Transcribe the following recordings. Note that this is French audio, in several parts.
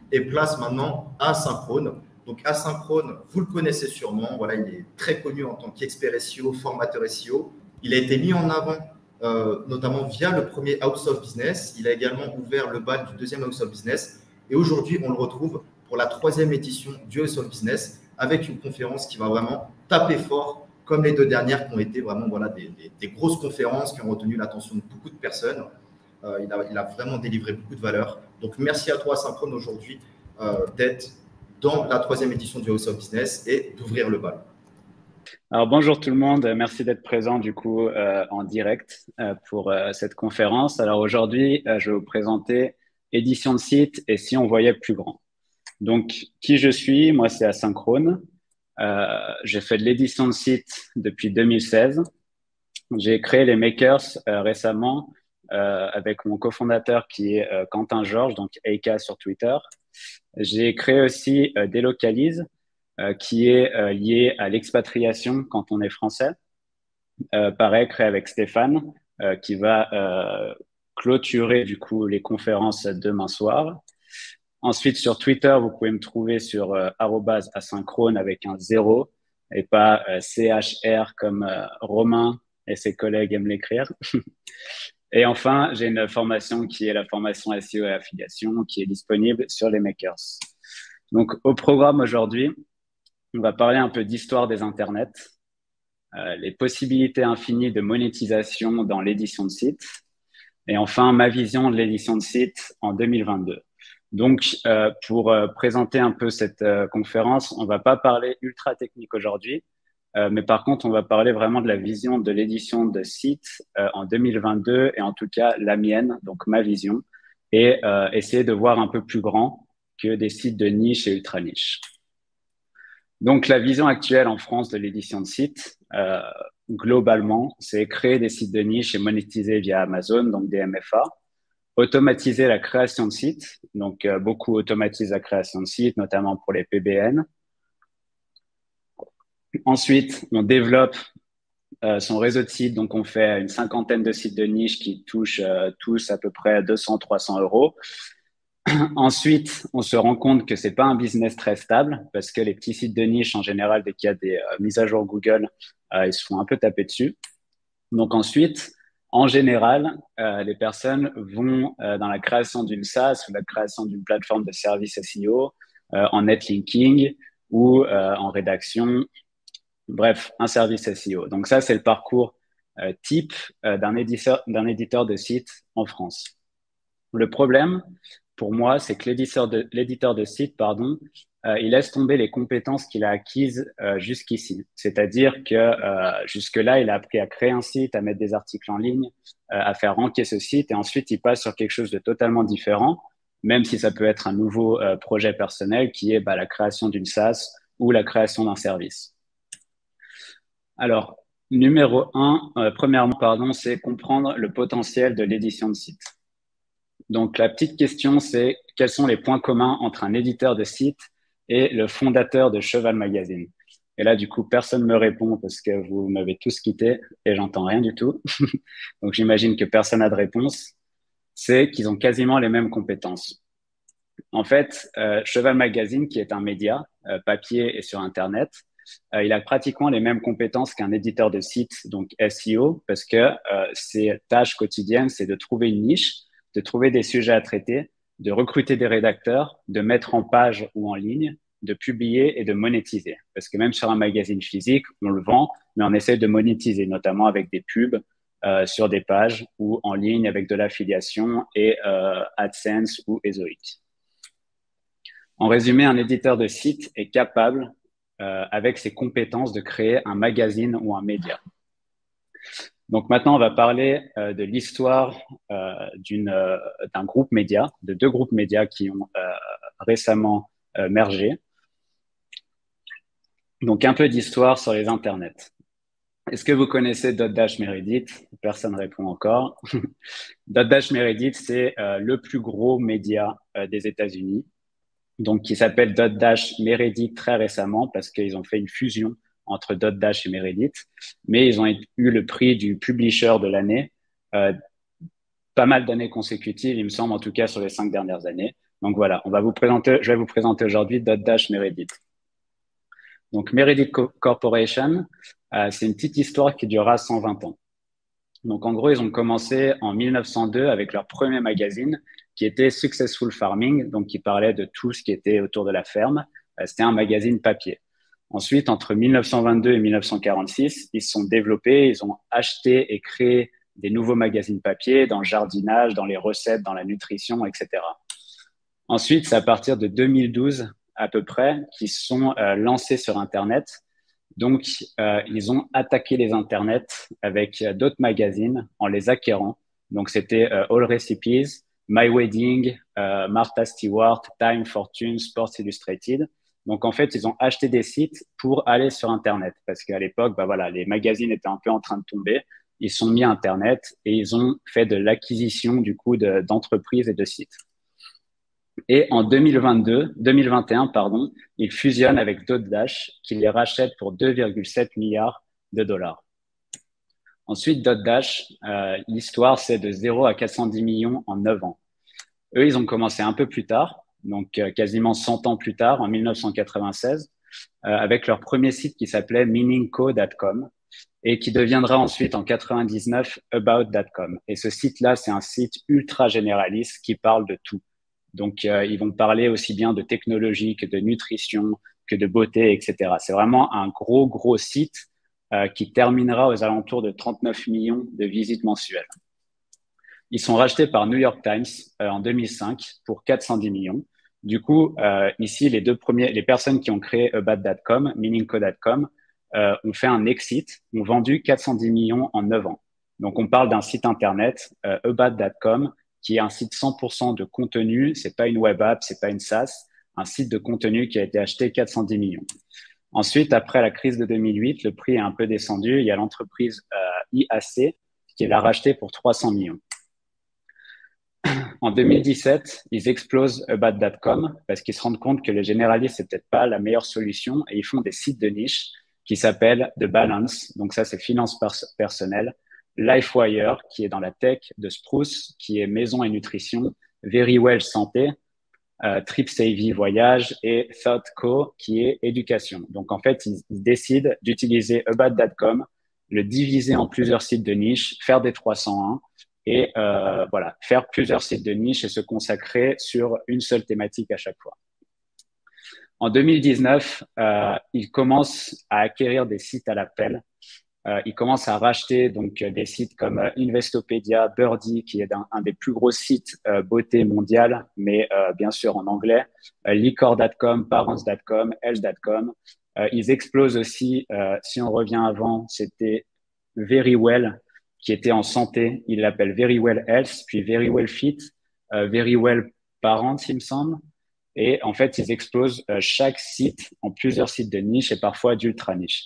Et place maintenant Asynchrone. Donc Asynchrone, vous le connaissez sûrement. Voilà, il est très connu en tant qu'expert SEO, formateur SEO. Il a été mis en avant notamment via le premier House of Business. Il a également ouvert le bal du deuxième House of Business. Et aujourd'hui, on le retrouve pour la 3e édition du House of Business avec une conférence qui va vraiment taper fort, comme les 2 dernières qui ont été vraiment des grosses conférences qui ont retenu l'attention de beaucoup de personnes. Il a vraiment délivré beaucoup de valeur. Donc, merci à toi, Asynchrone, aujourd'hui, d'être dans la 3e édition du House of Business et d'ouvrir le bal. Alors, bonjour tout le monde. Merci d'être présent, du coup, en direct pour cette conférence. Alors, aujourd'hui, je vais vous présenter édition de site et si on voyait plus grand. Donc, qui je suis? Moi, c'est Asynchrone. J'ai fait de l'édition de site depuis 2016. J'ai créé les Makers récemment avec mon cofondateur qui est Quentin Georges, donc AK sur Twitter. J'ai créé aussi Délocalise, qui est lié à l'expatriation quand on est français. Pareil, créé avec Stéphane, qui va clôturer du coup les conférences demain soir. Ensuite, sur Twitter, vous pouvez me trouver sur @asynchrone avec un 0 et pas CHR comme Romain et ses collègues aiment l'écrire. Et enfin, j'ai une formation qui est la formation SEO et affiliation qui est disponible sur les Makers. Donc, au programme aujourd'hui, on va parler un peu d'histoire des internets, les possibilités infinies de monétisation dans l'édition de site et enfin, ma vision de l'édition de site en 2022. Donc, pour présenter un peu cette conférence, on va pas parler ultra technique aujourd'hui, mais par contre, on va parler vraiment de la vision de l'édition de site en 2022 et en tout cas la mienne, donc ma vision, et essayer de voir un peu plus grand que des sites de niche et ultra niche. Donc, la vision actuelle en France de l'édition de site, globalement, c'est créer des sites de niche et monétiser via Amazon, donc des MFA. Automatiser la création de sites, donc beaucoup automatisent la création de sites, notamment pour les PBN. Ensuite, on développe son réseau de sites, donc on fait une 50aine de sites de niche qui touchent tous à peu près 200-300 euros. Ensuite, on se rend compte que c'est pas un business très stable parce que les petits sites de niche, en général, dès qu'il y a des mises à jour Google, ils se font un peu taper dessus. Donc ensuite, en général, les personnes vont dans la création d'une SaaS ou la création d'une plateforme de service SEO, en netlinking ou en rédaction. Bref, un service SEO. Donc ça, c'est le parcours type d'un éditeur de site en France. Le problème, pour moi, c'est que l'éditeur de site, il laisse tomber les compétences qu'il a acquises jusqu'ici. C'est-à-dire que jusque-là, il a appris à créer un site, à mettre des articles en ligne, à faire ranker ce site, et ensuite, il passe sur quelque chose de totalement différent, même si ça peut être un nouveau projet personnel qui est la création d'une SaaS ou la création d'un service. Alors, premièrement, c'est comprendre le potentiel de l'édition de site. Donc, la petite question, c'est quels sont les points communs entre un éditeur de site et le fondateur de Cheval Magazine? Et là, du coup, personne ne me répond parce que vous m'avez tous quitté et j'entends rien du tout. Donc, j'imagine que personne n'a de réponse. C'est qu'ils ont quasiment les mêmes compétences. En fait, Cheval Magazine, qui est un média papier et sur Internet, il a pratiquement les mêmes compétences qu'un éditeur de site, donc SEO, parce que ses tâches quotidiennes, c'est de trouver une niche, de trouver des sujets à traiter, de recruter des rédacteurs, de mettre en page ou en ligne, de publier et de monétiser. Parce que même sur un magazine physique, on le vend, mais on essaie de monétiser, notamment avec des pubs sur des pages ou en ligne avec de l'affiliation et AdSense ou Ezoic. En résumé, un éditeur de site est capable, avec ses compétences, de créer un magazine ou un média. Donc maintenant, on va parler de l'histoire d'un groupe média, de 2 groupes médias qui ont récemment mergé. Donc un peu d'histoire sur les internets. Est-ce que vous connaissez Dotdash Meredith? Personne ne répond encore. Dotdash Meredith, c'est le plus gros média des États-Unis. donc qui s'appelle Dotdash Meredith très récemment parce qu'ils ont fait une fusion entre Dotdash et Meredith, mais ils ont eu le prix du publisher de l'année, pas mal d'années consécutives, il me semble, en tout cas sur les 5 dernières années. Donc voilà, je vais vous présenter aujourd'hui Dotdash Meredith. Donc Meredith Corporation, c'est une petite histoire qui durera 120 ans. Donc en gros, ils ont commencé en 1902 avec leur premier magazine qui était Successful Farming, donc qui parlait de tout ce qui était autour de la ferme. C'était un magazine papier. Ensuite, entre 1922 et 1946, ils se sont développés, ils ont acheté et créé des nouveaux magazines papier dans le jardinage, dans les recettes, dans la nutrition, etc. Ensuite, c'est à partir de 2012 à peu près qu'ils sont lancés sur Internet. Donc, ils ont attaqué les internets avec d'autres magazines en les acquérant. Donc, c'était All Recipes, My Wedding, Martha Stewart, Time, Fortune, Sports Illustrated. Donc, en fait, ils ont acheté des sites pour aller sur Internet parce qu'à l'époque, bah voilà, les magazines étaient un peu en train de tomber. Ils sont mis à Internet et ils ont fait de l'acquisition du coup d'entreprises et de sites. Et en 2021, pardon, ils fusionnent avec Dotdash, qui les rachète pour 2,7 milliards de dollars. Ensuite, Dotdash, l'histoire, c'est de 0 à 410 millions en 9 ans. Eux, ils ont commencé un peu plus tard, donc quasiment 100 ans plus tard, en 1996, avec leur premier site qui s'appelait meaningco.com et qui deviendra ensuite en 99 about.com. Et ce site-là, c'est un site ultra généraliste qui parle de tout. Donc, ils vont parler aussi bien de technologie que de nutrition, que de beauté, etc. C'est vraiment un gros site qui terminera aux alentours de 39 millions de visites mensuelles. Ils sont rachetés par New York Times en 2005 pour 410 millions. Du coup, ici, les personnes qui ont créé about.com, meaningco.com, ont fait un exit, ont vendu 410 millions en 9 ans. Donc, on parle d'un site internet, about.com, qui est un site 100% de contenu. C'est pas une web app, c'est pas une SaaS, un site de contenu qui a été acheté 410 millions. Ensuite, après la crise de 2008, le prix est un peu descendu. Il y a l'entreprise IAC qui l'a racheté pour 300 millions. En 2017, ils explosent about.com parce qu'ils se rendent compte que les généralistes, c'est peut-être pas la meilleure solution et ils font des sites de niche qui s'appellent The Balance. Donc ça, c'est finance personnelle. LifeWire, qui est dans la tech, de Spruce, qui est maison et nutrition, Verywell santé, TripSavvy voyage et ThoughtCo, qui est éducation. Donc en fait, ils décident d'utiliser about.com, le diviser en plusieurs sites de niche, faire des 301 et voilà, faire plusieurs sites de niche et se consacrer sur une seule thématique à chaque fois. En 2019, ils commencent à acquérir des sites à l'appel. Ils commencent à racheter donc des sites comme Investopedia, Birdie, qui est un des plus gros sites beauté mondial, mais bien sûr en anglais, Liquor.com, Parents.com, Health.com. Ils explosent aussi, si on revient avant, c'était Verywell, qui était en santé. Ils l'appellent Verywell Health, puis Verywell Fit, Verywell Parents, il me semble. Et en fait, ils explosent chaque site en plusieurs sites de niche et parfois d'ultra niche.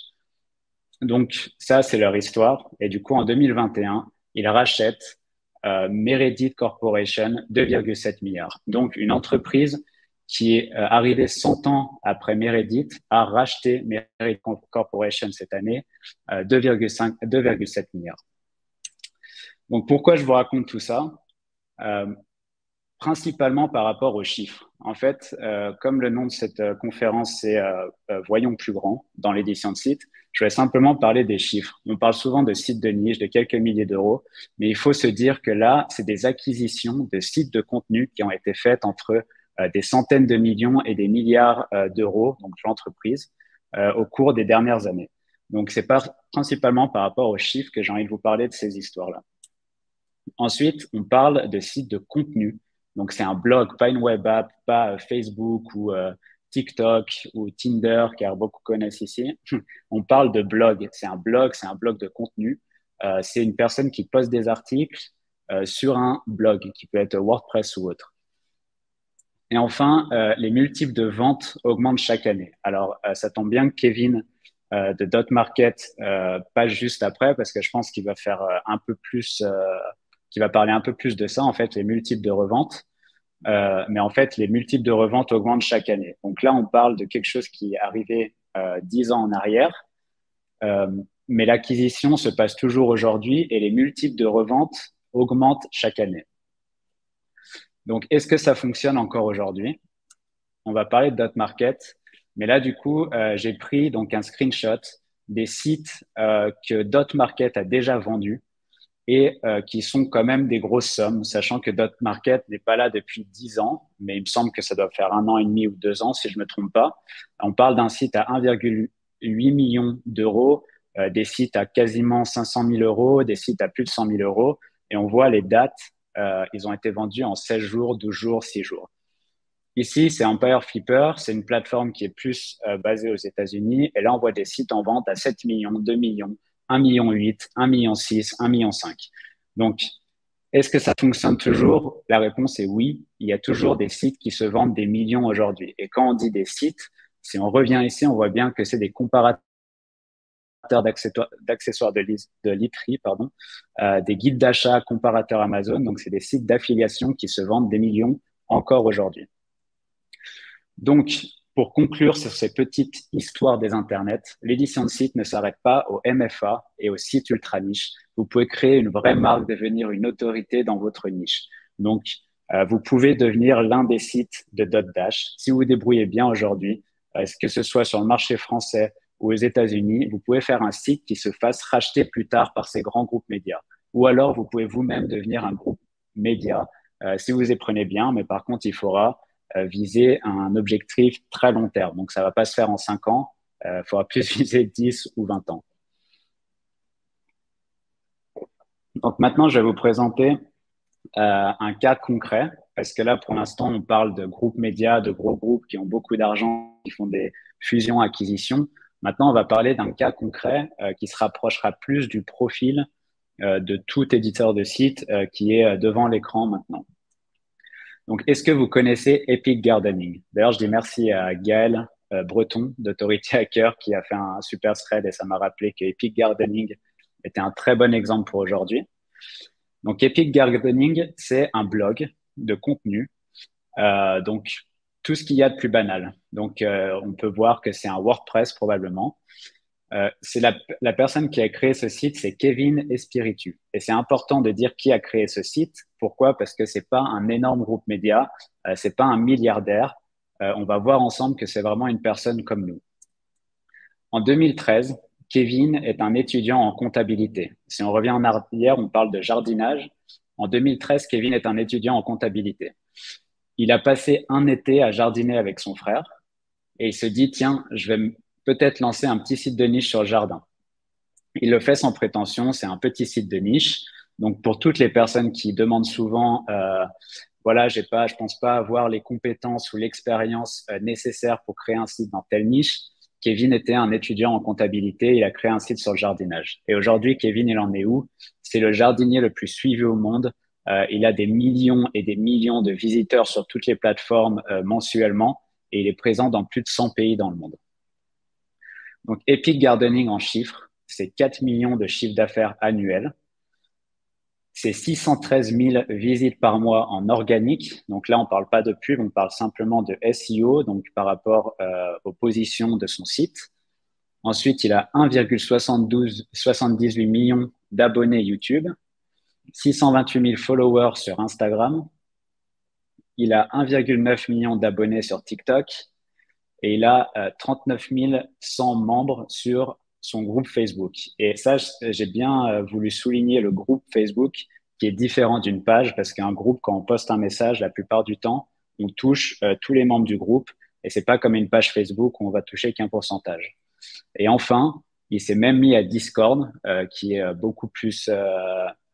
Donc, ça, c'est leur histoire. Et du coup, en 2021, ils rachètent Meredith Corporation 2,7 milliards. Donc, une entreprise qui est arrivée 100 ans après Meredith a racheté Meredith Corporation cette année 2,7 milliards. Donc, pourquoi je vous raconte tout ça principalement par rapport aux chiffres. En fait, comme le nom de cette conférence, c'est Voyons plus grand dans l'édition de site, je vais simplement parler des chiffres. On parle souvent de sites de niche, de quelques milliers d'euros, mais il faut se dire que là, c'est des acquisitions de sites de contenu qui ont été faites entre des centaines de millions et des milliards d'euros, donc l'entreprise, au cours des dernières années. Donc, c'est principalement par rapport aux chiffres que j'ai envie de vous parler de ces histoires-là. Ensuite, on parle de sites de contenu. Donc, c'est un blog, pas une web app, pas Facebook ou TikTok ou Tinder, car beaucoup connaissent ici. On parle de blog. C'est un blog de contenu. C'est une personne qui poste des articles sur un blog, qui peut être WordPress ou autre. Et enfin, les multiples de ventes augmentent chaque année. Alors, ça tombe bien que Kevin de Dot Market passe juste après, parce que je pense qu'il va faire un peu plus, qui va parler un peu plus de ça, en fait, les multiples de revente. Mais en fait, les multiples de revente augmentent chaque année. Donc là, on parle de quelque chose qui est arrivé 10 ans en arrière, euh, mais l'acquisition se passe toujours aujourd'hui et les multiples de revente augmentent chaque année. Donc, est-ce que ça fonctionne encore aujourd'hui? On va parler de dot market, mais là, du coup, j'ai pris donc un screenshot des sites que dot market a déjà vendus et qui sont quand même des grosses sommes, sachant que dot market n'est pas là depuis 10 ans, mais il me semble que ça doit faire 1 an et demi ou 2 ans, si je me trompe pas. On parle d'un site à 1,8 million d'euros, des sites à quasiment 500 000 euros, des sites à plus de 100 000 euros, et on voit les dates, ils ont été vendus en 16 jours, 12 jours, 6 jours. Ici, c'est Empire Flipper, c'est une plateforme qui est plus basée aux États-Unis. Et là, on voit des sites en vente à 7 millions, 2 millions, 1,8 million, 1,6 million, 1,5 million. Donc, est-ce que ça fonctionne toujours? La réponse est oui. Il y a toujours des sites qui se vendent des millions aujourd'hui. Et quand on dit des sites, si on revient ici, on voit bien que c'est des comparateurs d'accessoires de literie, pardon, des guides d'achat comparateurs Amazon. Donc, c'est des sites d'affiliation qui se vendent des millions encore aujourd'hui. Donc, pour conclure sur ces petites histoires des internets, l'édition de site ne s'arrête pas au MFA et aux sites ultra niche. Vous pouvez créer une vraie marque, devenir une autorité dans votre niche. Donc, vous pouvez devenir l'un des sites de Dotdash. Si vous vous débrouillez bien aujourd'hui, que ce soit sur le marché français ou aux États-Unis, vous pouvez faire un site qui se fasse racheter plus tard par ces grands groupes médias. Ou alors, vous pouvez vous-même devenir un groupe média si vous y prenez bien, mais par contre, il faudra viser un objectif très long terme. Donc, ça ne va pas se faire en 5 ans. Il faudra plus viser 10 ou 20 ans. Donc, maintenant, je vais vous présenter un cas concret parce que là, pour l'instant, on parle de groupes médias, de gros groupes qui ont beaucoup d'argent, qui font des fusions-acquisitions. Maintenant, on va parler d'un cas concret qui se rapprochera plus du profil de tout éditeur de site qui est devant l'écran maintenant. Donc, est-ce que vous connaissez Epic Gardening? D'ailleurs, je dis merci à Gaël Breton d'Authority Hacker qui a fait un super thread et ça m'a rappelé que Epic Gardening était un très bon exemple pour aujourd'hui. Donc, Epic Gardening, c'est un blog de contenu. Donc, tout ce qu'il y a de plus banal. Donc, on peut voir que c'est un WordPress probablement. C'est la personne qui a créé ce site, c'est Kevin Espiritu. Et c'est important de dire qui a créé ce site. Pourquoi? Parce que c'est pas un énorme groupe média, c'est pas un milliardaire. On va voir ensemble que c'est vraiment une personne comme nous. En 2013, Kevin est un étudiant en comptabilité. Si on revient en arrière, on parle de jardinage. En 2013, Kevin est un étudiant en comptabilité. Il a passé un été à jardiner avec son frère et il se dit, tiens, je vais peut-être lancer un petit site de niche sur le jardin. Il le fait sans prétention, c'est un petit site de niche. Donc pour toutes les personnes qui demandent souvent, voilà, je pense pas avoir les compétences ou l'expérience nécessaires pour créer un site dans telle niche. Kevin était un étudiant en comptabilité, il a créé un site sur le jardinage. Et aujourd'hui, Kevin, il en est où? C'est le jardinier le plus suivi au monde. Il a des millions et des millions de visiteurs sur toutes les plateformes mensuellement et il est présent dans plus de 100 pays dans le monde. Donc, Epic Gardening en chiffres, c'est 4 millions de chiffre d'affaires annuel. C'est 613 000 visites par mois en organique. Donc là, on ne parle pas de pub, on parle simplement de SEO, donc par rapport aux positions de son site. Ensuite, il a 1,78 millions d'abonnés YouTube, 628 000 followers sur Instagram. Il a 1,9 million d'abonnés sur TikTok et il a 39 100 membres sur son groupe Facebook. Et ça, j'ai bien voulu souligner le groupe Facebook qui est différent d'une page parce qu'un groupe, quand on poste un message, la plupart du temps, on touche tous les membres du groupe et c'est pas comme une page Facebook où on va toucher qu'un pourcentage. Et enfin, il s'est même mis à Discord, qui est beaucoup plus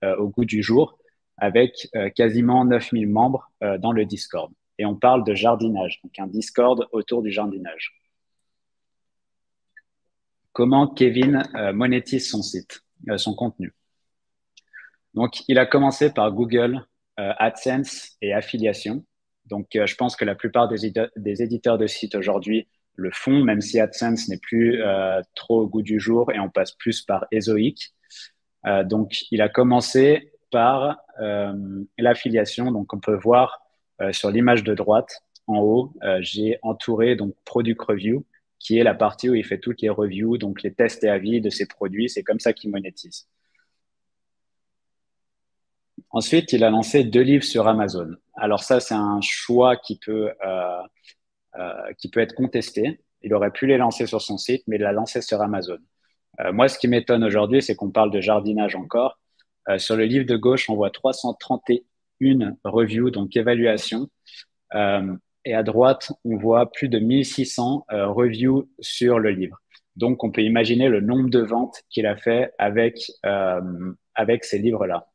au goût du jour, avec quasiment 9000 membres dans le Discord. Et on parle de jardinage, donc un Discord autour du jardinage. Comment Kevin monétise son site, son contenu? Donc, il a commencé par Google, AdSense et affiliation. Donc, je pense que la plupart des éditeurs de sites aujourd'hui le font, même si AdSense n'est plus trop au goût du jour et on passe plus par Ezoic. Donc, il a commencé par l'affiliation. Donc, on peut voir sur l'image de droite, en haut, j'ai entouré donc Product Review, qui est la partie où il fait toutes les reviews, donc les tests et avis de ses produits. C'est comme ça qu'il monétise. Ensuite, il a lancé 2 livres sur Amazon. Alors ça, c'est un choix qui peut être contesté. Il aurait pu les lancer sur son site, mais il l'a lancé sur Amazon. Moi, ce qui m'étonne aujourd'hui, c'est qu'on parle de jardinage encore. Sur le livre de gauche, on voit 331 reviews, donc évaluation. Et à droite, on voit plus de 1600 reviews sur le livre. Donc, on peut imaginer le nombre de ventes qu'il a fait avec ces livres-là.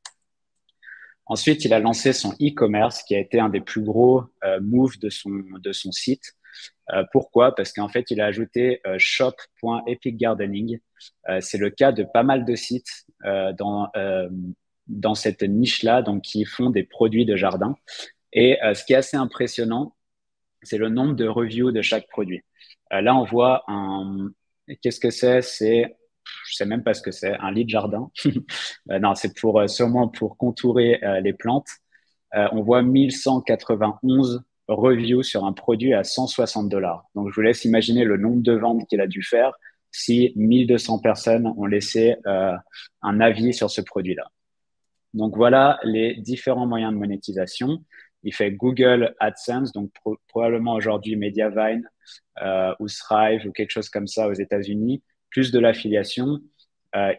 Ensuite, il a lancé son e-commerce, qui a été un des plus gros moves de son site. Pourquoi? Parce qu'en fait, il a ajouté shop.epicgardening. C'est le cas de pas mal de sites dans cette niche-là, donc qui font des produits de jardin. Et ce qui est assez impressionnant, c'est le nombre de reviews de chaque produit. Là, on voit qu'est-ce que c'est? Je sais même pas ce que c'est, un lit de jardin. Non, c'est sûrement pour contourer les plantes. On voit 1191 reviews sur un produit à $160. Donc, je vous laisse imaginer le nombre de ventes qu'il a dû faire si 1200 personnes ont laissé un avis sur ce produit-là. Donc, voilà les différents moyens de monétisation. Il fait Google AdSense, donc probablement aujourd'hui Mediavine ou Thrive ou quelque chose comme ça aux États-Unis, plus de l'affiliation.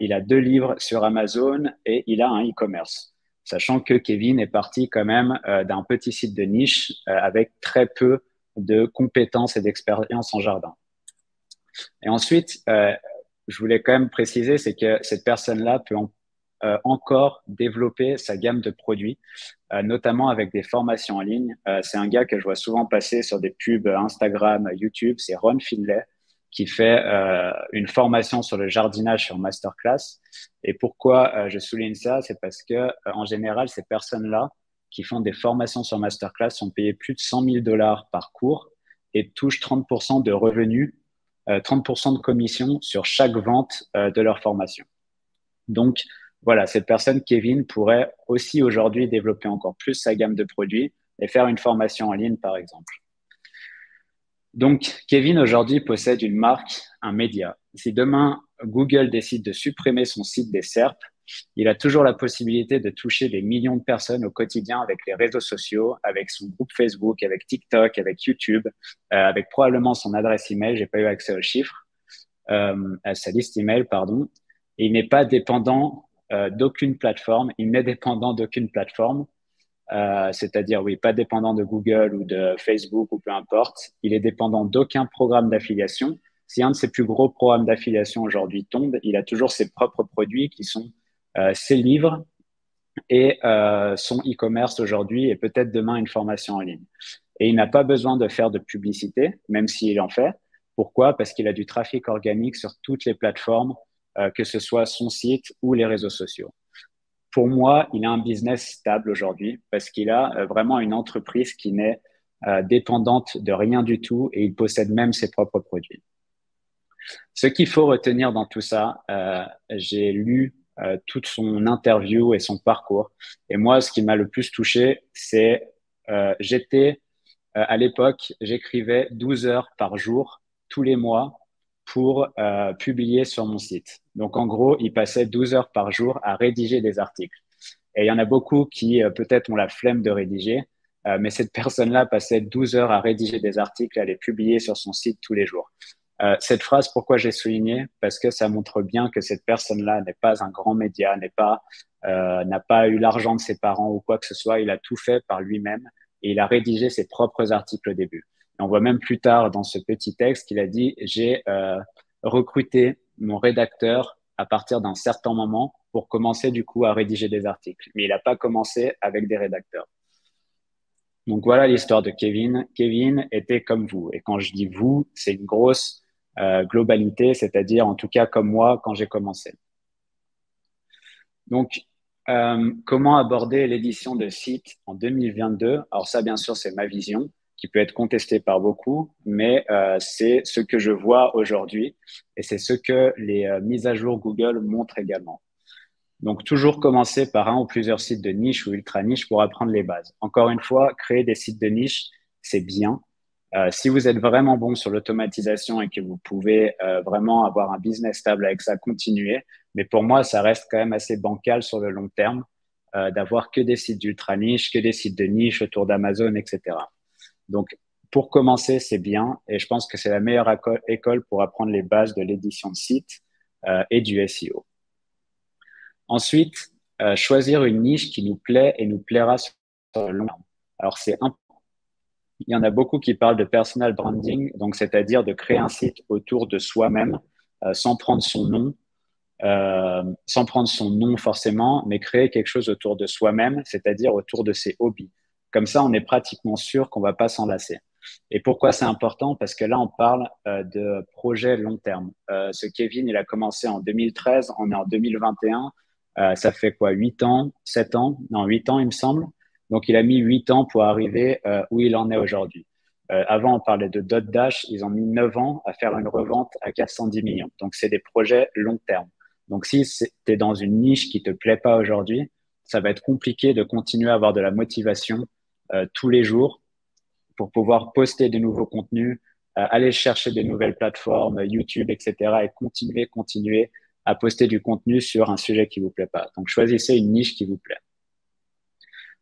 Il a 2 livres sur Amazon et il a un e-commerce. Sachant que Kevin est parti quand même d'un petit site de niche avec très peu de compétences et d'expérience en jardin. Et ensuite, je voulais quand même préciser, c'est que cette personne-là peut encore développer sa gamme de produits, notamment avec des formations en ligne. C'est un gars que je vois souvent passer sur des pubs Instagram, YouTube, c'est Ron Finlay, qui fait une formation sur le jardinage sur Masterclass. Et pourquoi je souligne ça? C'est parce que en général, ces personnes-là qui font des formations sur Masterclass sont payées plus de $100 000 par cours et touchent 30% de revenus, 30% de commission sur chaque vente de leur formation. Donc, voilà, cette personne, Kevin, pourrait aussi aujourd'hui développer encore plus sa gamme de produits et faire une formation en ligne, par exemple. Donc, Kevin, aujourd'hui, possède une marque, un média. Si demain, Google décide de supprimer son site des SERP, il a toujours la possibilité de toucher des millions de personnes au quotidien avec les réseaux sociaux, avec son groupe Facebook, avec TikTok, avec YouTube, avec probablement son adresse email. J'ai pas eu accès aux chiffres, à sa liste email, pardon. Et il n'est pas dépendant d'aucune plateforme. Il n'est dépendant d'aucune plateforme. C'est-à-dire, oui, pas dépendant de Google ou de Facebook ou peu importe. Il est dépendant d'aucun programme d'affiliation. Si un de ses plus gros programmes d'affiliation aujourd'hui tombe, il a toujours ses propres produits qui sont ses livres et son e-commerce aujourd'hui et peut-être demain une formation en ligne. Et il n'a pas besoin de faire de publicité, même s'il en fait. Pourquoi? Parce qu'il a du trafic organique sur toutes les plateformes, que ce soit son site ou les réseaux sociaux. Pour moi, il a un business stable aujourd'hui parce qu'il a vraiment une entreprise qui n'est dépendante de rien du tout et il possède même ses propres produits. Ce qu'il faut retenir dans tout ça, j'ai lu toute son interview et son parcours. Et moi, ce qui m'a le plus touché, c'est à l'époque, j'écrivais 12 heures par jour, tous les mois, pour publier sur mon site. Donc, en gros, il passait 12 heures par jour à rédiger des articles. Et il y en a beaucoup qui, peut-être, ont la flemme de rédiger, mais cette personne-là passait 12 heures à rédiger des articles, à les publier sur son site tous les jours. Cette phrase, pourquoi j'ai souligné? Parce que ça montre bien que cette personne-là n'est pas un grand média, n'a pas eu l'argent de ses parents ou quoi que ce soit. Il a tout fait par lui-même et il a rédigé ses propres articles au début. Et on voit même plus tard dans ce petit texte qu'il a dit, j'ai recruté mon rédacteur à partir d'un certain moment pour commencer du coup à rédiger des articles. Mais il n'a pas commencé avec des rédacteurs. Donc voilà l'histoire de Kevin. Kevin était comme vous. Et quand je dis vous, c'est une grosse globalité, c'est-à-dire en tout cas comme moi quand j'ai commencé. Donc, comment aborder l'édition de site en 2022? Alors ça, bien sûr, c'est ma vision qui peut être contestée par beaucoup, mais c'est ce que je vois aujourd'hui et c'est ce que les mises à jour Google montrent également. Donc, toujours commencer par un ou plusieurs sites de niche ou ultra niche pour apprendre les bases. Encore une fois, créer des sites de niche, c'est bien. Si vous êtes vraiment bon sur l'automatisation et que vous pouvez vraiment avoir un business stable avec ça, continuez. Mais pour moi, ça reste quand même assez bancal sur le long terme d'avoir que des sites d'ultra niche, que des sites de niche autour d'Amazon, etc. Donc, pour commencer, c'est bien et je pense que c'est la meilleure école pour apprendre les bases de l'édition de site et du SEO. Ensuite, choisir une niche qui nous plaît et nous plaira sur le long terme. Alors, il y en a beaucoup qui parlent de personal branding, donc c'est-à-dire de créer un site autour de soi-même sans prendre son nom, forcément, mais créer quelque chose autour de soi-même, c'est-à-dire autour de ses hobbies. Comme ça, on est pratiquement sûr qu'on va pas s'en lasser. Et pourquoi c'est important? Parce que là, on parle de projet long terme. Ce Kevin, il a commencé en 2013, on est en 2021. Ça fait quoi? 8 ans, 7 ans? Non, 8 ans, il me semble. Donc, il a mis 8 ans pour arriver où il en est aujourd'hui. Avant, on parlait de Dotdash. Ils ont mis 9 ans à faire une revente à 410 millions. Donc, c'est des projets long terme. Donc, si tu es dans une niche qui te plaît pas aujourd'hui, ça va être compliqué de continuer à avoir de la motivation tous les jours pour pouvoir poster de nouveaux contenus, aller chercher des nouvelles plateformes, YouTube, etc. et continuer à poster du contenu sur un sujet qui vous plaît pas. Donc, choisissez une niche qui vous plaît.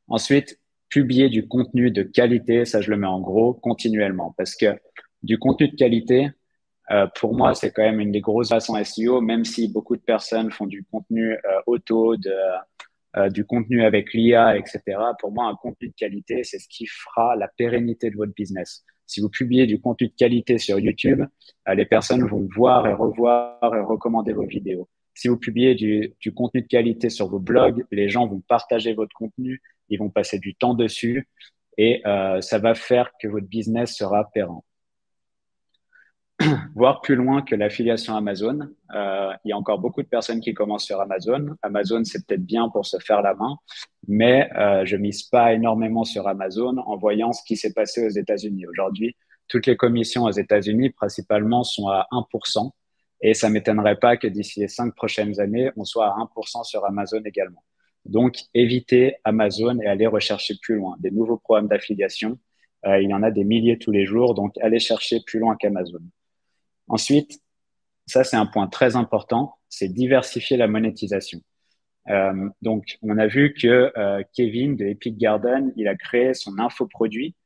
Ensuite, publier du contenu de qualité, ça je le mets en gros, continuellement. Parce que du contenu de qualité, pour moi, c'est quand même une des grosses bases en SEO, même si beaucoup de personnes font du contenu auto, du contenu avec l'IA, etc. Pour moi, un contenu de qualité, c'est ce qui fera la pérennité de votre business. Si vous publiez du contenu de qualité sur YouTube, les personnes vont voir et revoir et recommander vos vidéos. Si vous publiez du contenu de qualité sur vos blogs, les gens vont partager votre contenu, ils vont passer du temps dessus et ça va faire que votre business sera pérenne. Voir plus loin que l'affiliation Amazon. Il y a encore beaucoup de personnes qui commencent sur Amazon. Amazon, c'est peut-être bien pour se faire la main, mais je mise pas énormément sur Amazon en voyant ce qui s'est passé aux États-Unis. Aujourd'hui, toutes les commissions aux États-Unis, principalement, sont à 1%. Et ça m'étonnerait pas que d'ici les 5 prochaines années, on soit à 1% sur Amazon également. Donc, évitez Amazon et allez rechercher plus loin. Des nouveaux programmes d'affiliation, il y en a des milliers tous les jours, donc allez chercher plus loin qu'Amazon. Ensuite, ça c'est un point très important, c'est diversifier la monétisation. Donc, on a vu que Kevin de Epic Garden, il a créé son infoproduit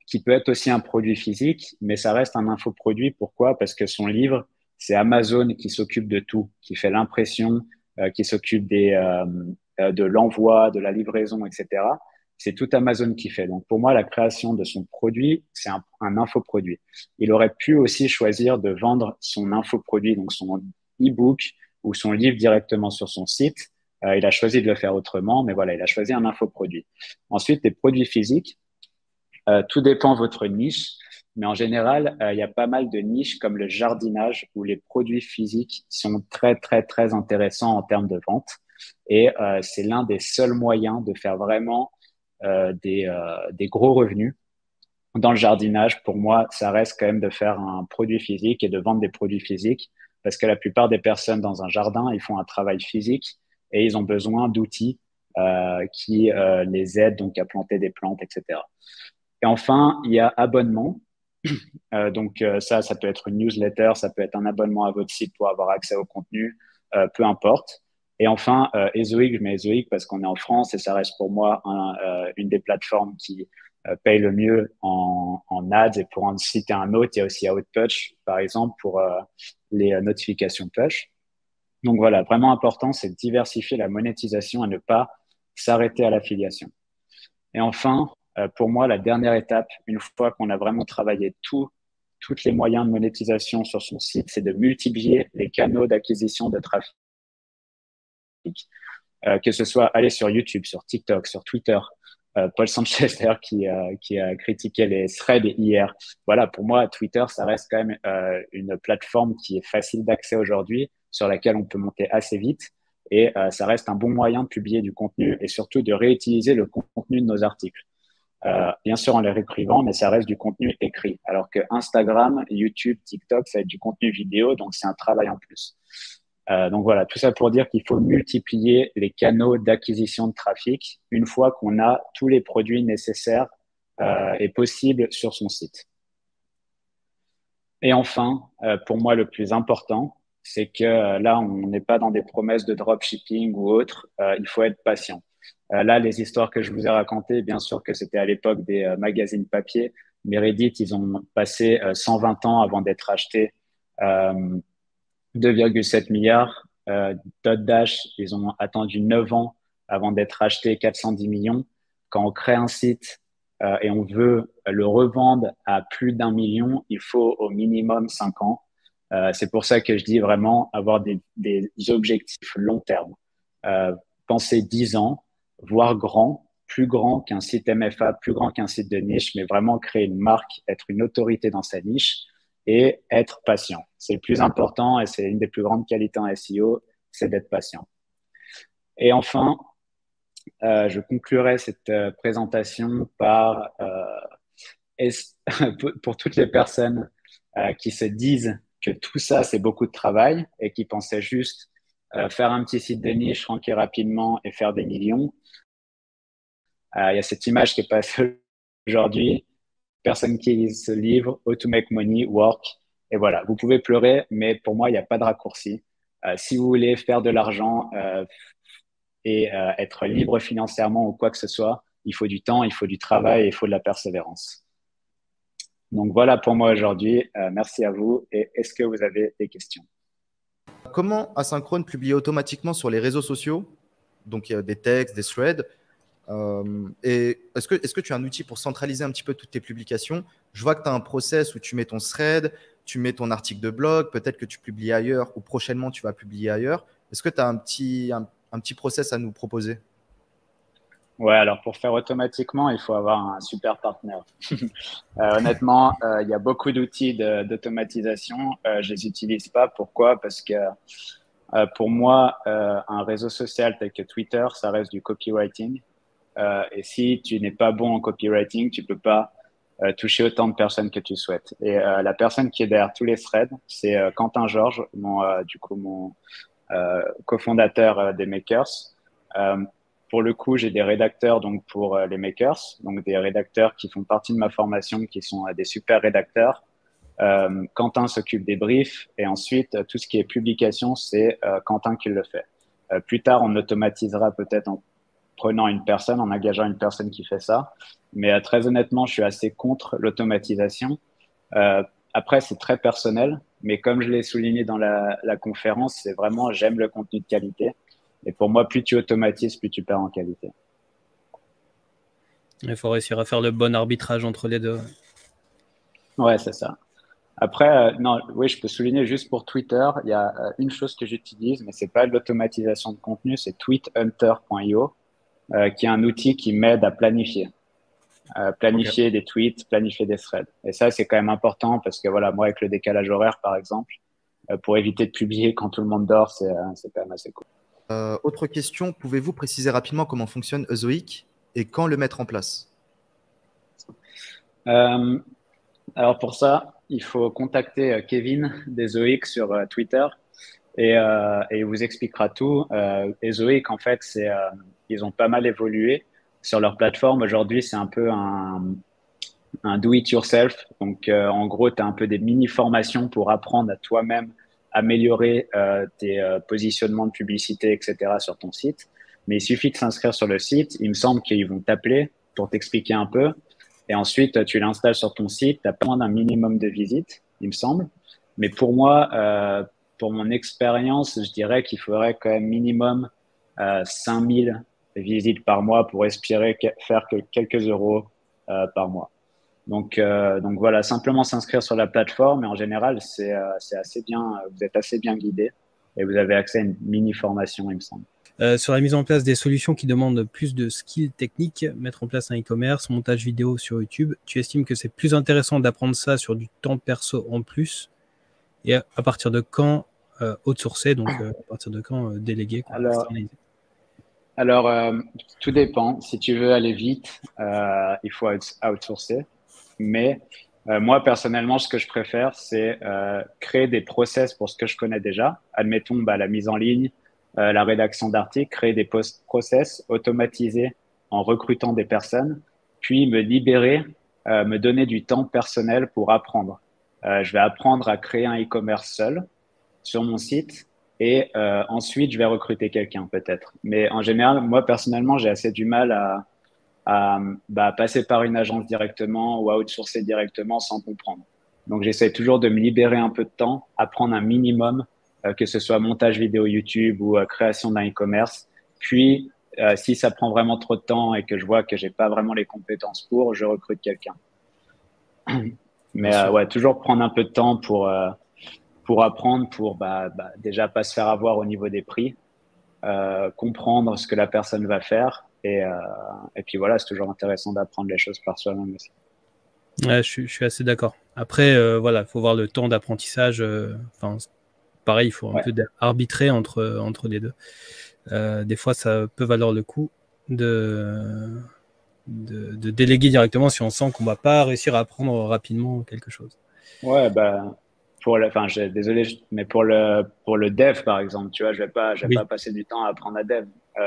qui peut être aussi un produit physique, mais ça reste un infoproduit. Pourquoi? Parce que son livre, c'est Amazon qui s'occupe de tout, qui fait l'impression, qui s'occupe de l'envoi, de la livraison, etc. C'est tout Amazon qui fait. Donc, pour moi, la création de son produit, c'est un infoproduit. Il aurait pu aussi choisir de vendre son infoproduit, donc son e-book ou son livre directement sur son site. Il a choisi de le faire autrement, mais voilà, il a choisi un infoproduit. Ensuite, les produits physiques. Tout dépend de votre niche, mais en général, il y a pas mal de niches comme le jardinage où les produits physiques sont très, très, très intéressants en termes de vente. Et c'est l'un des seuls moyens de faire vraiment des gros revenus. Dans le jardinage, pour moi, ça reste quand même de faire un produit physique et de vendre des produits physiques parce que la plupart des personnes dans un jardin, ils font un travail physique et ils ont besoin d'outils qui les aident donc à planter des plantes, etc. Et enfin, il y a abonnement. Donc ça peut être une newsletter, ça peut être un abonnement à votre site pour avoir accès au contenu, peu importe. Et enfin, Ezoic, je mets Ezoic parce qu'on est en France et ça reste pour moi une des plateformes qui paye le mieux en ads. Et pour en citer un autre, il y a aussi Outputch, par exemple, pour les notifications push. Donc voilà, vraiment important, c'est de diversifier la monétisation et ne pas s'arrêter à l'affiliation. Et enfin, pour moi, la dernière étape, une fois qu'on a vraiment travaillé tous les moyens de monétisation sur son site, c'est de multiplier les canaux d'acquisition de trafic. Que ce soit aller sur YouTube, sur TikTok, sur Twitter. Paul Sanchez, d'ailleurs, qui a critiqué les threads hier. Voilà, pour moi, Twitter, ça reste quand même une plateforme qui est facile d'accès aujourd'hui, sur laquelle on peut monter assez vite. Et ça reste un bon moyen de publier du contenu et surtout de réutiliser le contenu de nos articles. Bien sûr en les réécrivant, mais ça reste du contenu écrit. Alors que Instagram, YouTube, TikTok, ça va être du contenu vidéo, donc c'est un travail en plus. Donc voilà, tout ça pour dire qu'il faut multiplier les canaux d'acquisition de trafic une fois qu'on a tous les produits nécessaires et possibles sur son site. Et enfin, pour moi, le plus important, c'est que là, on n'est pas dans des promesses de dropshipping ou autre. Il faut être patient. Là, les histoires que je vous ai racontées, bien sûr que c'était à l'époque des magazines papier, mais Reddit, ils ont passé 120 ans avant d'être achetés, 2,7 milliards. Dotdash, ils ont attendu 9 ans avant d'être achetés, 410 millions. Quand on crée un site et on veut le revendre à plus d'1 million, il faut au minimum 5 ans. C'est pour ça que je dis vraiment avoir des objectifs long terme. Penser 10 ans, voire grand, plus grand qu'un site MFA, plus grand qu'un site de niche, mais vraiment créer une marque, être une autorité dans sa niche et être patient. C'est le plus important et c'est une des plus grandes qualités en SEO, c'est d'être patient. Et enfin, je conclurai cette présentation par, pour toutes les personnes qui se disent que tout ça, c'est beaucoup de travail et qui pensaient juste faire un petit site de niche, ranker rapidement et faire des millions. Il y a cette image qui est passée aujourd'hui. Personne qui se livre, how to make money, work. Et voilà, vous pouvez pleurer, mais pour moi, il n'y a pas de raccourci. Si vous voulez faire de l'argent et être libre financièrement ou quoi que ce soit, il faut du temps, il faut du travail et il faut de la persévérance. Donc voilà pour moi aujourd'hui. Merci à vous. Et est-ce que vous avez des questions? Comment Asynchrone publie automatiquement sur les réseaux sociaux, donc des textes, des threads, et est-ce que tu as un outil pour centraliser un petit peu toutes tes publications? Je vois que tu as un process où tu mets ton thread, tu mets ton article de blog, peut-être que tu publies ailleurs ou prochainement tu vas publier ailleurs. Est-ce que tu as un petit process à nous proposer? Ouais, alors pour faire automatiquement, il faut avoir un super partenaire. Honnêtement, il y a beaucoup d'outils d'automatisation. Je les utilise pas. Pourquoi? Parce que pour moi, un réseau social tel que Twitter, ça reste du copywriting. Et si tu n'es pas bon en copywriting, tu peux pas toucher autant de personnes que tu souhaites. Et la personne qui est derrière tous les threads, c'est Quentin Georges, mon cofondateur des Makers. Pour le coup, j'ai des rédacteurs donc pour les Makers, donc des rédacteurs qui font partie de ma formation, qui sont des super rédacteurs. Quentin s'occupe des briefs et ensuite tout ce qui est publication, c'est Quentin qui le fait. Plus tard, on automatisera peut-être en prenant une personne, en engageant une personne qui fait ça. Mais très honnêtement, je suis assez contre l'automatisation. Après, c'est très personnel, mais comme je l'ai souligné dans la conférence, c'est vraiment j'aime le contenu de qualité. Et pour moi, plus tu automatises, plus tu perds en qualité. Il faut réussir à faire le bon arbitrage entre les deux. Ouais, c'est ça. Après, non, oui, je peux souligner juste pour Twitter, il y a une chose que j'utilise, mais c'est pas de l'automatisation de contenu, c'est tweethunter.io, qui est un outil qui m'aide à planifier. Planifier des tweets, planifier des threads. Et ça, c'est quand même important parce que voilà, moi, avec le décalage horaire, par exemple, pour éviter de publier quand tout le monde dort, c'est quand même assez cool. Autre question, pouvez-vous préciser rapidement comment fonctionne Ezoic et quand le mettre en place? Alors pour ça, il faut contacter Kevin d'Ezoic sur Twitter et il vous expliquera tout. Ezoic, en fait, ils ont pas mal évolué sur leur plateforme. Aujourd'hui, c'est un peu un do-it-yourself. Donc, en gros, tu as un peu des mini-formations pour apprendre à toi-même améliorer tes positionnements de publicité, etc. sur ton site. Mais il suffit de s'inscrire sur le site. Il me semble qu'ils vont t'appeler pour t'expliquer un peu. Et ensuite, tu l'installes sur ton site. Tu as pas moins d'un minimum de visites, il me semble. Mais pour moi, pour mon expérience, je dirais qu'il faudrait quand même minimum 5000 visites par mois pour espérer faire que quelques euros par mois. Donc voilà, simplement s'inscrire sur la plateforme et en général, c'est assez bien, vous êtes assez bien guidé et vous avez accès à une mini formation, il me semble. Sur la mise en place des solutions qui demandent plus de skills techniques, mettre en place un e-commerce, montage vidéo sur YouTube, tu estimes que c'est plus intéressant d'apprendre ça sur du temps perso en plus et à partir de quand outsourcer, donc à partir de quand déléguer, externaliser? Alors, tout dépend. Si tu veux aller vite, il faut outsourcer. Mais Moi, personnellement, ce que je préfère, c'est créer des process pour ce que je connais déjà. Admettons la mise en ligne, la rédaction d'articles, créer des process automatisés en recrutant des personnes, puis me libérer, me donner du temps personnel pour apprendre. Je vais apprendre à créer un e-commerce seul sur mon site et ensuite, je vais recruter quelqu'un peut-être. Mais en général, moi, personnellement, j'ai assez du mal à passer par une agence directement ou à outsourcer directement sans comprendre. Donc, j'essaie toujours de me libérer un peu de temps, apprendre un minimum, que ce soit montage vidéo YouTube ou création d'un e-commerce. Puis, si ça prend vraiment trop de temps et que je vois que j'ai pas vraiment les compétences pour, je recrute quelqu'un. Mais ouais, toujours prendre un peu de temps pour apprendre, pour déjà pas se faire avoir au niveau des prix, comprendre ce que la personne va faire. Et puis voilà, c'est toujours intéressant d'apprendre les choses par soi-même aussi. Ouais, je suis assez d'accord. Après, voilà, il faut voir le temps d'apprentissage. Enfin, pareil, il faut un peu arbitrer entre les deux. Des fois, ça peut valoir le coup de déléguer directement si on sent qu'on va pas réussir à apprendre rapidement quelque chose. Ouais, désolé, mais pour le dev, par exemple, tu vois, je vais pas passer du temps à apprendre à dev.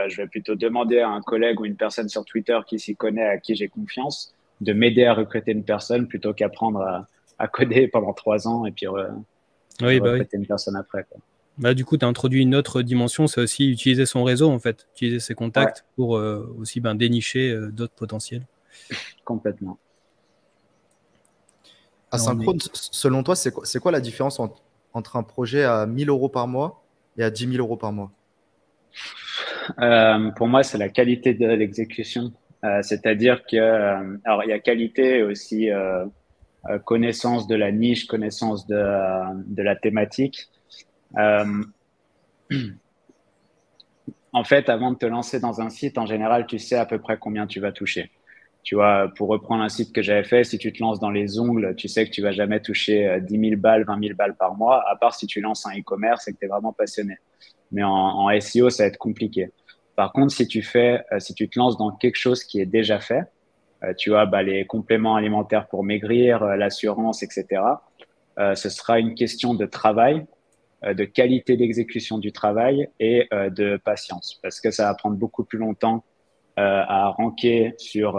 Je vais plutôt demander à un collègue ou une personne sur Twitter qui s'y connaît, à qui j'ai confiance, de m'aider à recruter une personne plutôt qu'apprendre à coder pendant 3 ans et puis recruter une personne après, quoi. Du coup, tu as introduit une autre dimension, c'est aussi utiliser son réseau, en fait, utiliser ses contacts pour aussi dénicher d'autres potentiels. Complètement. Asynchrone, selon toi, c'est quoi la différence entre un projet à 1 000 € par mois et à 10 000 € par mois? Pour moi, c'est la qualité de l'exécution. C'est-à-dire que, alors, il y a qualité et aussi connaissance de la niche, connaissance de la thématique. En fait, avant de te lancer dans un site, en général, tu sais à peu près combien tu vas toucher. Tu vois, pour reprendre un site que j'avais fait, si tu te lances dans les ongles, tu sais que tu vas jamais toucher 10 000 balles, 20 000 balles par mois, à part si tu lances un e-commerce et que tu es vraiment passionné. Mais en SEO, ça va être compliqué. Par contre, si tu te lances dans quelque chose qui est déjà fait, tu vois, les compléments alimentaires pour maigrir, l'assurance, etc., ce sera une question de travail, de qualité d'exécution du travail et de patience, parce que ça va prendre beaucoup plus longtemps à ranker sur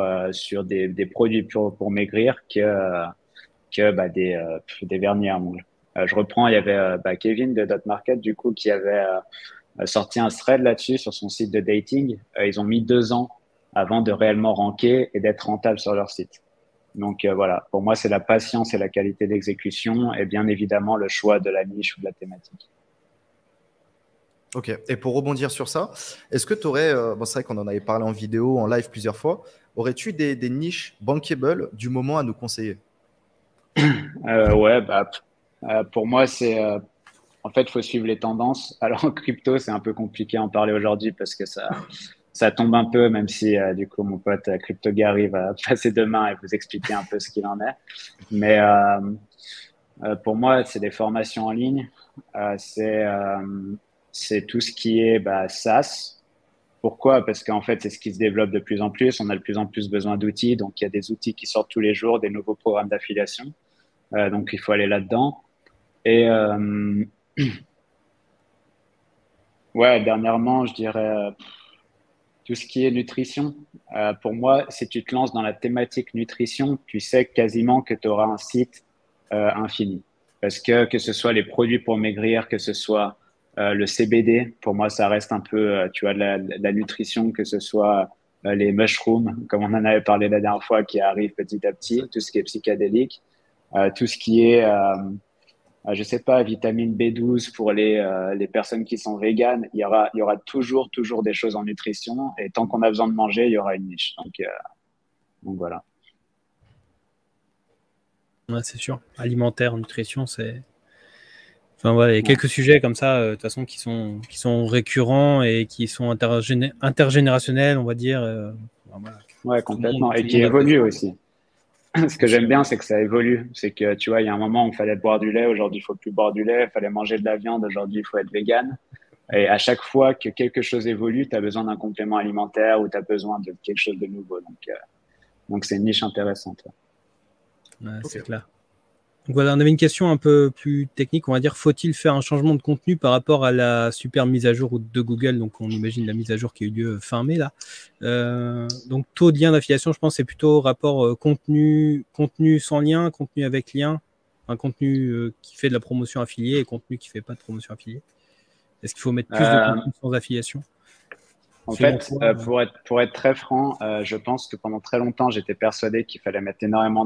des produits pour maigrir que des vernis à ongles. Je reprends, il y avait Kevin de Dot Market du coup qui avait sorti un thread là-dessus sur son site de dating. Ils ont mis 2 ans avant de réellement ranker et d'être rentable sur leur site. Donc voilà, pour moi, c'est la patience et la qualité d'exécution et bien évidemment le choix de la niche ou de la thématique. Ok, et pour rebondir sur ça, est-ce que tu aurais, c'est vrai qu'on en avait parlé en vidéo, en live plusieurs fois, aurais-tu des niches bankable du moment à nous conseiller? Ouais, pour moi, c'est en fait, il faut suivre les tendances. Alors en crypto, c'est un peu compliqué à en parler aujourd'hui parce que ça tombe un peu, même si du coup mon pote Crypto Gary va passer demain et vous expliquer un peu ce qu'il en est. Mais pour moi, c'est des formations en ligne, c'est tout ce qui est SaaS. Pourquoi? Parce qu'en fait, c'est ce qui se développe de plus en plus. On a de plus en plus besoin d'outils. Donc, il y a des outils qui sortent tous les jours, des nouveaux programmes d'affiliation. Donc, il faut aller là-dedans. Et ouais, dernièrement, je dirais tout ce qui est nutrition. Pour moi, si tu te lances dans la thématique nutrition, tu sais quasiment que tu auras un site infini. Parce que ce soit les produits pour maigrir, que ce soit le CBD, pour moi, ça reste un peu, tu vois, de la nutrition, que ce soit les mushrooms, comme on en avait parlé la dernière fois, qui arrivent petit à petit, tout ce qui est psychédélique, tout ce qui est je sais pas, vitamine B12 pour les personnes qui sont véganes. Il y aura toujours des choses en nutrition. Et tant qu'on a besoin de manger, il y aura une niche. Donc voilà. Ouais, c'est sûr. Alimentaire, nutrition, c'est. Enfin, voilà, il y a quelques sujets comme ça, de toute façon, qui sont récurrents et qui sont intergénérationnels, on va dire. Voilà. Ouais, complètement. Et qui évoluent aussi. Ce que j'aime bien, c'est que ça évolue. C'est que, tu vois, il y a un moment où il fallait boire du lait, aujourd'hui, il faut plus boire du lait. Il fallait manger de la viande, aujourd'hui, il faut être vegan. Et à chaque fois que quelque chose évolue, tu as besoin d'un complément alimentaire ou tu as besoin de quelque chose de nouveau. Donc c'est une niche intéressante. Ouais, c'est clair. Donc voilà, on avait une question un peu plus technique, on va dire, faut-il faire un changement de contenu par rapport à la super mise à jour de Google? Donc on imagine la mise à jour qui a eu lieu fin mai là. Donc taux de lien d'affiliation, je pense c'est plutôt rapport contenu sans lien, contenu avec lien, un contenu qui fait de la promotion affiliée et contenu qui fait pas de promotion affiliée. Est-ce qu'il faut mettre plus de contenu sans affiliation? En fait, pour être très franc, je pense que pendant très longtemps, j'étais persuadé qu'il fallait mettre énormément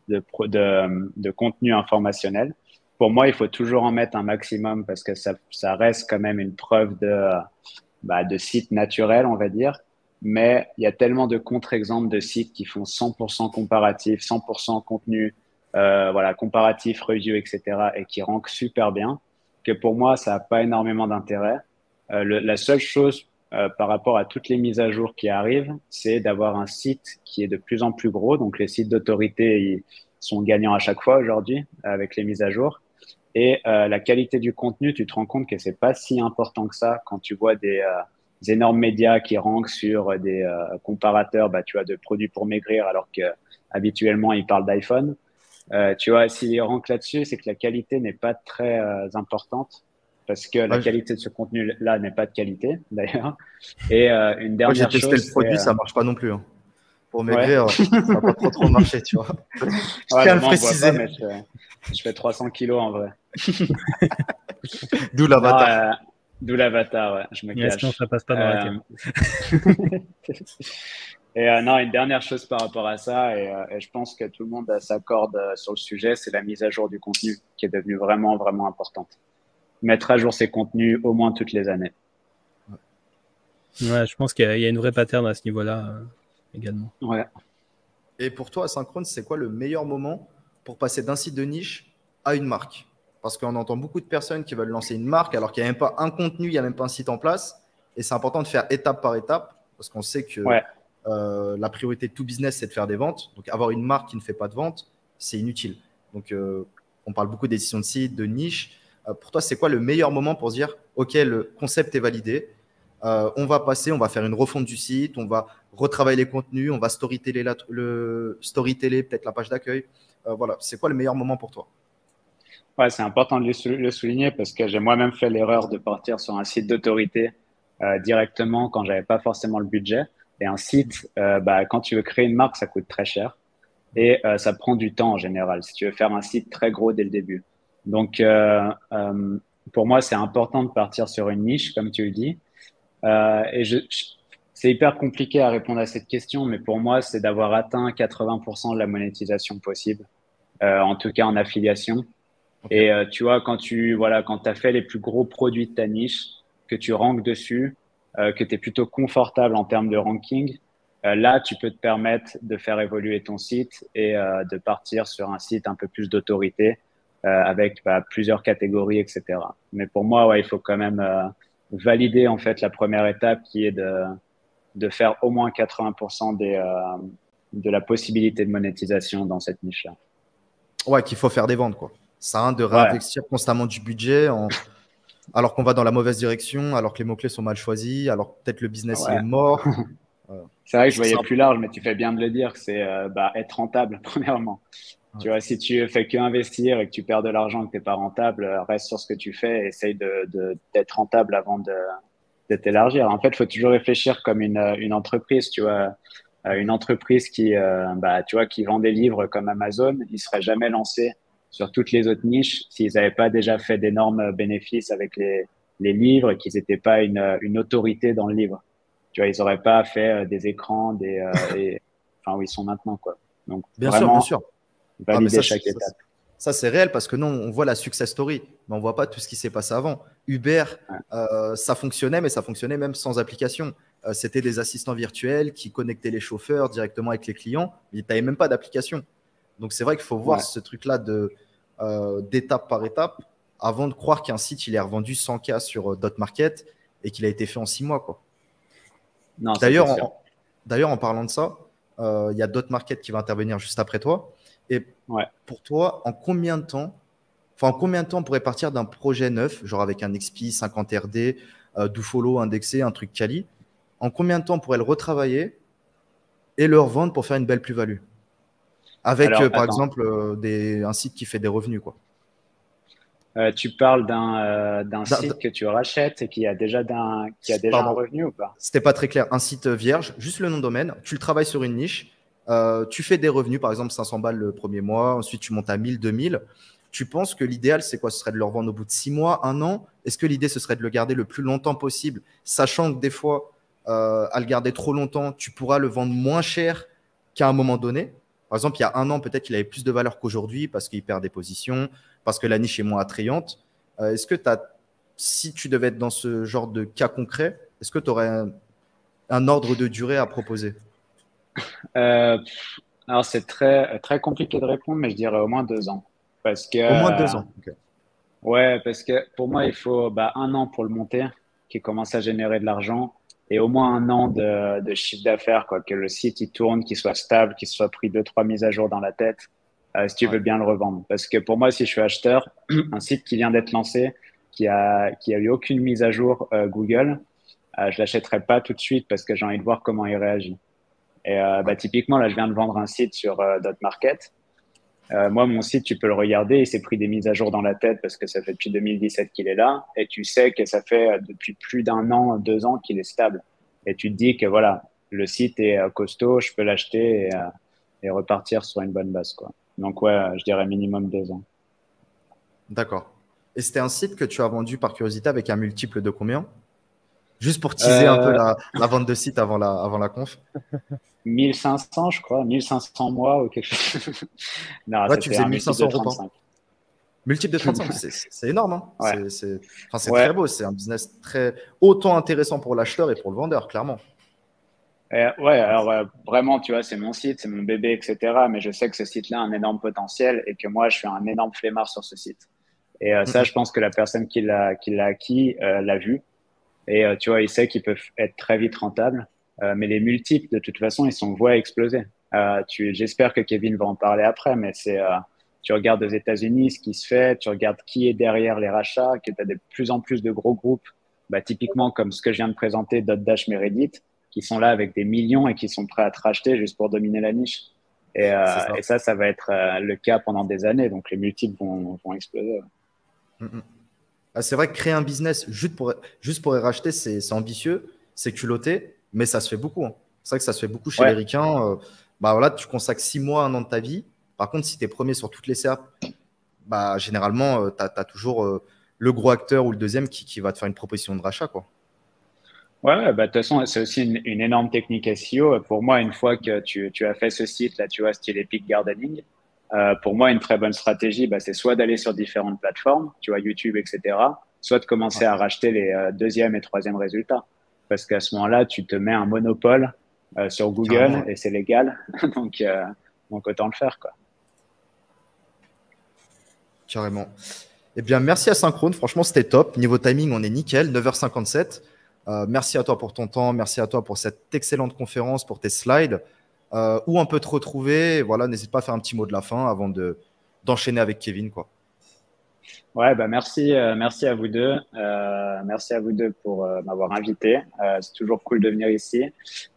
de contenu informationnel. Pour moi, il faut toujours en mettre un maximum parce que ça reste quand même une preuve de site naturel, on va dire. Mais il y a tellement de contre-exemples de sites qui font 100% comparatif, 100% contenu, voilà, comparatif, review, etc. et qui rankent super bien que pour moi, ça n'a pas énormément d'intérêt. La seule chose par rapport à toutes les mises à jour qui arrivent, c'est d'avoir un site qui est de plus en plus gros. Donc, les sites d'autorité ils sont gagnants à chaque fois aujourd'hui avec les mises à jour. Et la qualité du contenu, tu te rends compte que c'est pas si important que ça quand tu vois des énormes médias qui rankent sur des comparateurs, tu vois, de produits pour maigrir, alors que habituellement ils parlent d'iPhone. Tu vois, s'ils rankent là-dessus, c'est que la qualité n'est pas très importante. Parce que la qualité de ce contenu-là n'est pas de qualité, d'ailleurs. Et une dernière chose. J'ai testé le produit, ça marche pas non plus. Hein. Pour maigrir, ça n'a pas trop marché, tu vois. Je tiens à le préciser. Pas, mais je fais 300 kilos en vrai. D'où l'avatar. D'où l'avatar, ouais. Je me cache. Sinon, ça passe pas dans la caméra. Et non, une dernière chose par rapport à ça, et je pense que tout le monde s'accorde sur le sujet, c'est la mise à jour du contenu qui est devenue vraiment, vraiment importante. Mettre à jour ses contenus au moins toutes les années. Ouais, je pense qu'il y a une vraie pattern à ce niveau-là également. Ouais. Et pour toi, Asynchrone, c'est quoi le meilleur moment pour passer d'un site de niche à une marque? Parce qu'on entend beaucoup de personnes qui veulent lancer une marque alors qu'il n'y a même pas un contenu, il n'y a même pas un site en place. Et c'est important de faire étape par étape parce qu'on sait que la priorité de tout business, c'est de faire des ventes. Donc, avoir une marque qui ne fait pas de vente, c'est inutile. Donc, on parle beaucoup d'édition de site, de niche. Pour toi, c'est quoi le meilleur moment pour se dire, OK, le concept est validé, on va faire une refonte du site, on va retravailler les contenus, on va storyteller peut-être la page d'accueil. Voilà, c'est quoi le meilleur moment pour toi? Ouais, c'est important de le souligner parce que j'ai moi-même fait l'erreur de partir sur un site d'autorité directement quand j'avais pas forcément le budget. Et un site, quand tu veux créer une marque, ça coûte très cher et ça prend du temps en général si tu veux faire un site très gros dès le début. Donc, pour moi, c'est important de partir sur une niche, comme tu le dis. Et c'est hyper compliqué à répondre à cette question, mais pour moi, c'est d'avoir atteint 80% de la monétisation possible, en tout cas en affiliation. Okay. Et tu vois, quand tu as fait les plus gros produits de ta niche, que tu rankes dessus, que tu es plutôt confortable en termes de ranking, là, tu peux te permettre de faire évoluer ton site et de partir sur un site un peu plus d'autorité avec plusieurs catégories, etc. Mais pour moi, il faut quand même valider en fait la première étape qui est de faire au moins 80% de la possibilité de monétisation dans cette niche-là. Ouais, qu'il faut faire des ventes, quoi. Ça a de réinvestir constamment du budget alors qu'on va dans la mauvaise direction, alors que les mots-clés sont mal choisis, alors peut-être le business il est mort. C'est vrai que je voyais plus large, mais tu fais bien de le dire, c'est être rentable, premièrement. Ouais. Tu vois, si tu fais que investir et que tu perds de l'argent et que tu n'es pas rentable, reste sur ce que tu fais, essaye d'être rentable avant de t'élargir. En fait, il faut toujours réfléchir comme une entreprise, tu vois. Une entreprise qui vend des livres comme Amazon, ils ne seraient jamais lancés sur toutes les autres niches s'ils n'avaient pas déjà fait d'énormes bénéfices avec les livres et qu'ils n'étaient pas une autorité dans le livre. Tu vois, ils n'auraient pas fait des écrans, où ils sont maintenant, quoi. Donc, bien vraiment, sûr. Valider chaque étape. Ça, c'est réel parce que non, on voit la success story, mais on ne voit pas tout ce qui s'est passé avant. Uber, ça fonctionnait, mais ça fonctionnait même sans application. C'était des assistants virtuels qui connectaient les chauffeurs directement avec les clients, mais tu n'avais même pas d'application. Donc, c'est vrai qu'il faut voir ce truc-là d'étape par étape avant de croire qu'un site, il est revendu 100K sur Dotmarket et qu'il a été fait en 6 mois, quoi. D'ailleurs, en parlant de ça, il y a Dotmarket qui va intervenir juste après toi. Et pour toi, en combien de temps on pourrait partir d'un projet neuf, genre avec un XP 50 RD, DoFollow indexé, un truc quali? En combien de temps on pourrait le retravailler et le revendre pour faire une belle plus-value? Avec, Alors, par attends, exemple, un site qui fait des revenus, quoi. tu parles d'un D'un- site que tu rachètes et qui a déjà un Pardon, revenu ou pas? c'était pas très clair. Un site vierge, juste le nom de domaine, tu le travailles sur une niche, tu fais des revenus, par exemple 500 balles le premier mois, ensuite tu montes à 1000, 2000. Tu penses que l'idéal, c'est quoi? Ce serait de le revendre au bout de 6 mois, un an? Est-ce que l'idée, ce serait de le garder le plus longtemps possible, sachant que des fois, à le garder trop longtemps, tu pourras le vendre moins cher qu'à un moment donné? Par exemple, il y a un an, peut-être qu'il avait plus de valeur qu'aujourd'hui parce qu'il perd des positions, parce que la niche est moins attrayante. Est-ce que si tu devais être dans ce genre de cas concret, est-ce que tu aurais un ordre de durée à proposer? Euh, alors, c'est très compliqué de répondre, mais je dirais au moins 2 ans. Parce que, Au moins 2 ans. Ok. ouais, parce que pour moi, il faut un an pour le monter, qui commence à générer de l'argent, et au moins un an de chiffre d'affaires, quoi, que le site il tourne, qu'il soit stable, qu'il soit pris deux, trois mises à jour dans la tête, si tu Ouais. veux bien le revendre. Parce que pour moi, si je suis acheteur, un site qui vient d'être lancé, qui a eu aucune mise à jour Google, je l'achèterai pas tout de suite parce que j'ai envie de voir comment il réagit. Et Ouais. typiquement, là, je viens de vendre un site sur Dotmarket. Moi, mon site, tu peux le regarder, il s'est pris des mises à jour dans la tête parce que ça fait depuis 2017 qu'il est là, et tu sais que ça fait depuis plus d'un an, 2 ans qu'il est stable. Et tu te dis que voilà, le site est costaud, je peux l'acheter et repartir sur une bonne base, quoi. Donc ouais, je dirais minimum 2 ans. D'accord. Et c'était un site que tu as vendu par curiosité avec un multiple de combien? Juste pour teaser un peu Euh, la vente de site avant la conf. 1500, je crois, 1500 mois ou quelque chose. Non, Ouais, tu c'était faisais un multiple de 1500 euros par. 35. Multiple de 35, c'est énorme, hein. Ouais, Enfin, c'est ouais. très beau. C'est un business très autant intéressant pour l'acheteur et pour le vendeur, clairement. Ouais, alors vraiment, tu vois, c'est mon site, c'est mon bébé, etc. Mais je sais que ce site-là a un énorme potentiel et que moi, je suis un énorme flemmard sur ce site. Et Mm, ça, mm. je pense que la personne qui l'a acquis l'a vu. Et tu vois, il sait qu'il peut être très vite rentable. Mais les multiples, de toute façon, ils sont voués à exploser. J'espère que Kevin va en parler après, mais tu regardes aux États-Unis ce qui se fait, tu regardes qui est derrière les rachats, que tu as de plus en plus de gros groupes, typiquement comme ce que je viens de présenter, Dotdash, Meredith, qui sont là avec des millions et qui sont prêts à te racheter juste pour dominer la niche. C'est ça. Et ça va être le cas pendant des années. Donc les multiples vont exploser. Mm, mm. Ah, c'est vrai que créer un business juste pour les racheter, c'est ambitieux, c'est culotté, mais ça se fait beaucoup, hein. C'est vrai que ça se fait beaucoup chez les Ouais, ricains. Bah voilà, tu consacres 6 mois, un an de ta vie. Par contre, si tu es premier sur toutes les SERP, bah, généralement, tu as toujours le gros acteur ou le deuxième qui va te faire une proposition de rachat, quoi. ouais, de toute façon, c'est aussi une énorme technique SEO. Pour moi, une fois que tu as fait ce site, là, tu vois, style Epic Gardening, pour moi, une très bonne stratégie, c'est soit d'aller sur différentes plateformes, tu vois, YouTube, etc., soit de Ouais, commencer à racheter les deuxième et troisième résultats. Parce qu'à ce moment-là, tu te mets un monopole sur carrément, Google ouais. et c'est légal. Donc, euh, donc, autant le faire, quoi. Carrément. Eh bien, merci à Synchrone. Franchement, c'était top. Niveau timing, on est nickel. 9h57. Merci à toi pour ton temps. Merci à toi pour cette excellente conférence, pour tes slides. Où on peut te retrouver. Voilà, n'hésite pas à faire un petit mot de la fin avant d'enchaîner avec Kevin, quoi. Ouais, merci à vous deux. Merci à vous deux pour m'avoir invité. C'est toujours cool de venir ici.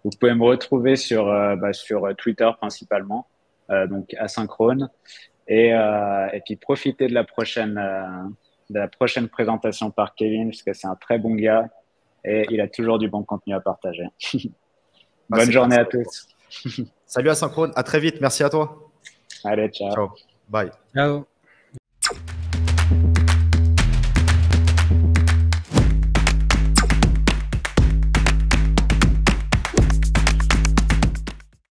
Vous pouvez me retrouver sur Twitter principalement, donc asynchrone. Et puis profitez de la prochaine présentation par Kevin, parce que c'est un très bon gars et il a toujours du bon contenu à partager. Ah, Bonne c'est clair, journée ça à va être cool. tous. Salut à Synchrone. À très vite. Merci à toi. Allez, ciao. Ciao. Bye. Ciao.